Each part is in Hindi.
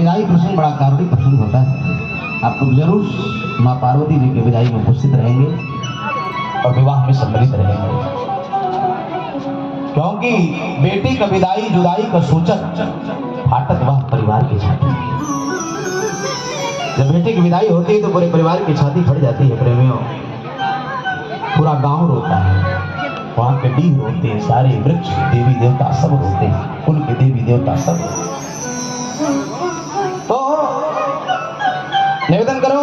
विदाई प्रसंग बड़ा कारुणिक प्रसंग होता है। आप लोग जरूर माँ पार्वती जी की विदाई में उपस्थित रहेंगे और विवाह में सम्मिलित रहेंगे, क्योंकि बेटी का विदाई जुदाई का सूचक फाटक वह परिवार की छाती। जब बेटी की विदाई होती है तो पूरे परिवार की छाती फट जाती है प्रेमियों। पूरा गांव रोता है, वहां के डीह रोते हैं, सारे वृक्ष देवी देवता सब रोते हैं, कुल के देवी देवता सब। तो निवेदन करो,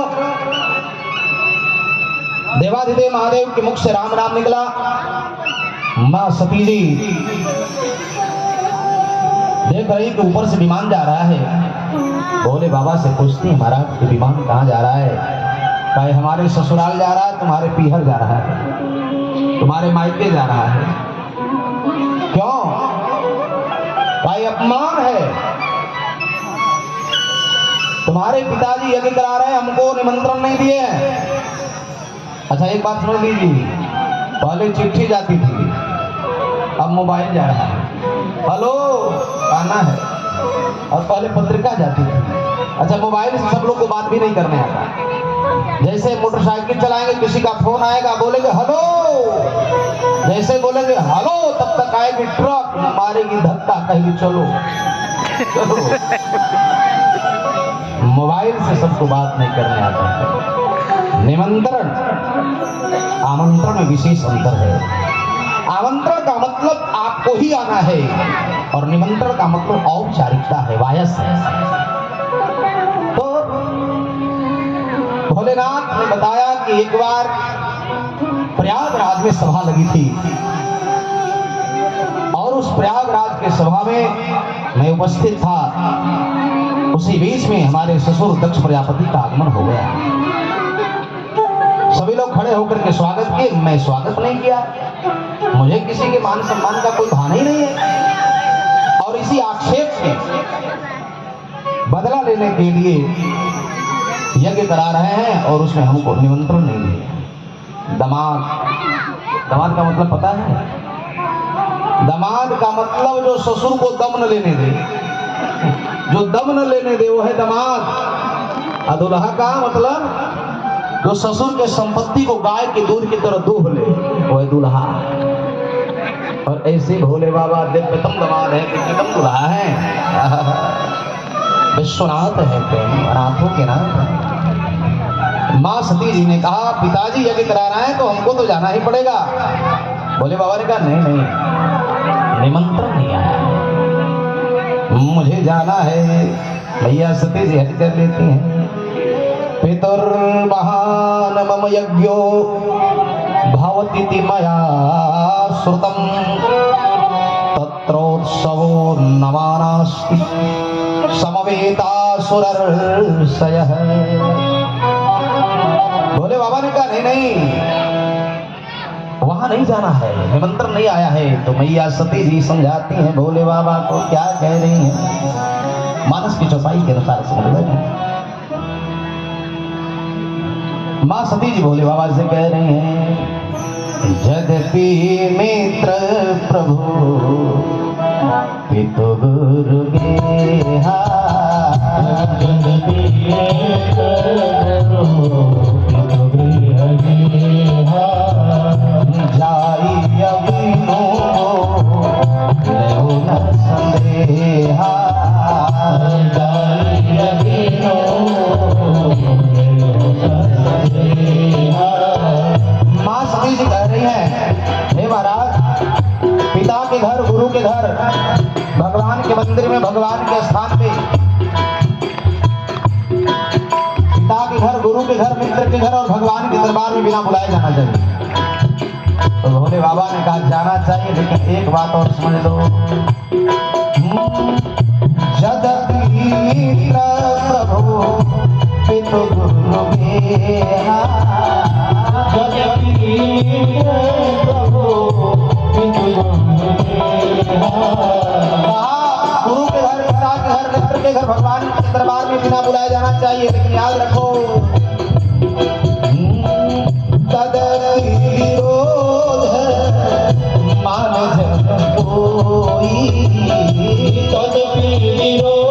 देवाधिदेव महादेव के मुख से राम नाम निकला। मां सती जी देख रही कि ऊपर से विमान जा रहा है। भोले बाबा से पूछती है, महाराज कि विमान कहाँ जा रहा है? कहे हमारे ससुराल जा रहा है, तुम्हारे पीहर जा रहा है, तुम्हारे मायके जा रहा है। क्यों? भाई अपमान है, तुम्हारे पिताजी यज्ञ करा रहे हैं, हमको निमंत्रण नहीं दिए हैं। अच्छा एक बात सुन लीजिए, पहले चिट्ठी जाती थी, अब मोबाइल जा रहा है। हेलो आना है, और पहले पत्रिका जाती थी। अच्छा मोबाइल से सब लोग को बात भी नहीं करने आता। जैसे मोटरसाइकिल चलाएंगे, किसी का फोन आएगा, बोलेंगे हेलो, जैसे बोलेंगे हेलो तब तक आएगी ट्रक, मारेगी धक्का, कहेगी चलो चलो। मोबाइल से सबको बात नहीं करने आता। निमंत्रण आमंत्रण में विशेष अंतर है। आमंत्रण का मतलब आपको ही आना है और निमंत्रण का मतलब औपचारिकता है, वायस है। तो भोलेनाथ ने बताया कि एक बार प्रयागराज में सभा लगी थी और उस प्रयागराज के सभा में मैं उपस्थित था। उसी बीच में हमारे ससुर दक्ष प्रजापति का आगमन हो गया। सभी लोग खड़े होकर के स्वागत किए, मैं स्वागत नहीं किया। मुझे किसी के मान सम्मान का कोई भान ही नहीं है। और इसी आक्षेप से बदला लेने के लिए यज्ञ करा रहे हैं और उसमें हमको निमंत्रण नहीं दिए। दामाद का मतलब पता है? दामाद का मतलब जो ससुर को दम न लेने दे, जो दम न लेने दे वो है दामाद। और दुल्हा का मतलब जो ससुर के संपत्ति को गाय के दूध की तरह दूह ले, वो है दुल्हा। और ऐसे भोले बाबा दिव्यतम दामाद है, दिव्यतम दुल्हा है, विश्वनाथ है, प्रेम अनाथों के नाथ। माँ सती जी ने कहा पिताजी यज्ञ करा रहे हैं तो हमको तो जाना ही पड़ेगा। भोले बाबा ने कहा नहीं नहीं, निमंत्रण नहीं आया, मुझे जाना है। भैया सती जी हट कर लेती हैं। पितुर्महान मम यज्ञो भवतीति मया श्रुतम् तत्रोत्सवो नवानास्ति समवेतासुरर्षयः। भोले बाबा ने कहा नहीं नहीं, वहां नहीं जाना है, निमंत्रण नहीं आया है। तो मैया सती जी समझाती हैं भोले बाबा को, क्या कह रही हैं, मानस की चौपाई के अनुसार समझ लें। माँ सती जी भोले बाबा से कह रहे हैं, यद्यपि मित्र प्रभु पितु गुरु गेहा, यद्यपि मित्र प्रभु पितु गृह गेहा, जाई अविनो लेउ न संदेहा, जाई अविनो माँ सती जी कह रही है, हे महाराज पिता के घर, गुरु के घर, भगवान के मंदिर में, भगवान के स्थान पे, पिता के घर, गुरु के घर, मित्र के घर और भगवान के दरबार में बिना बुलाए जाना चाहिए। तो भोले बाबा ने कहा जाना चाहिए, लेकिन एक बात और समझ लो, यद्यपि मित्र प्रभु पितु गुरु गेहा, यद्यपि मित्र प्रभु पितु गुरु गेहा। गुरु के घर, पिता के घर, मित्र के घर, भगवान के दरबार में बिना बुलाए जाना चाहिए, लेकिन याद रखो तदर विरोध मान जन कोई, तदर विरोध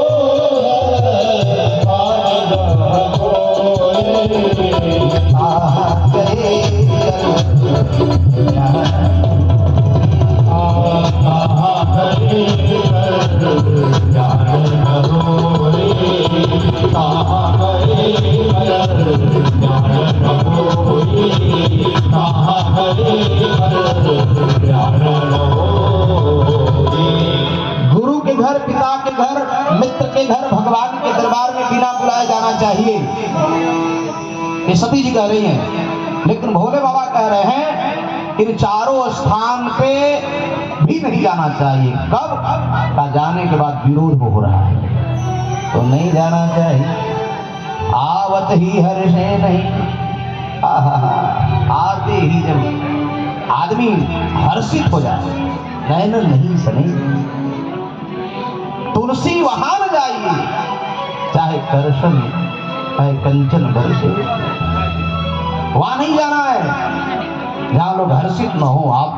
आत्मा के घर, मित्र के घर, भगवान के दरबार में बिना बुलाए जाना चाहिए, ये सती जी कह रही हैं। लेकिन भोले बाबा कह रहे हैं इन चारों स्थान पे भी नहीं जाना चाहिए। कब का जाने के बाद विरोध हो रहा है तो नहीं जाना चाहिए। आवत ही हर्षे नहीं, आते ही जब आदमी हर्षित हो जाए, नैन नहीं सने, तुलसी वहां न जाइए, चाहे करशन चाहे कंचन बरसे, वहां नहीं जाना है जहां लोग हर्षित न हो। आप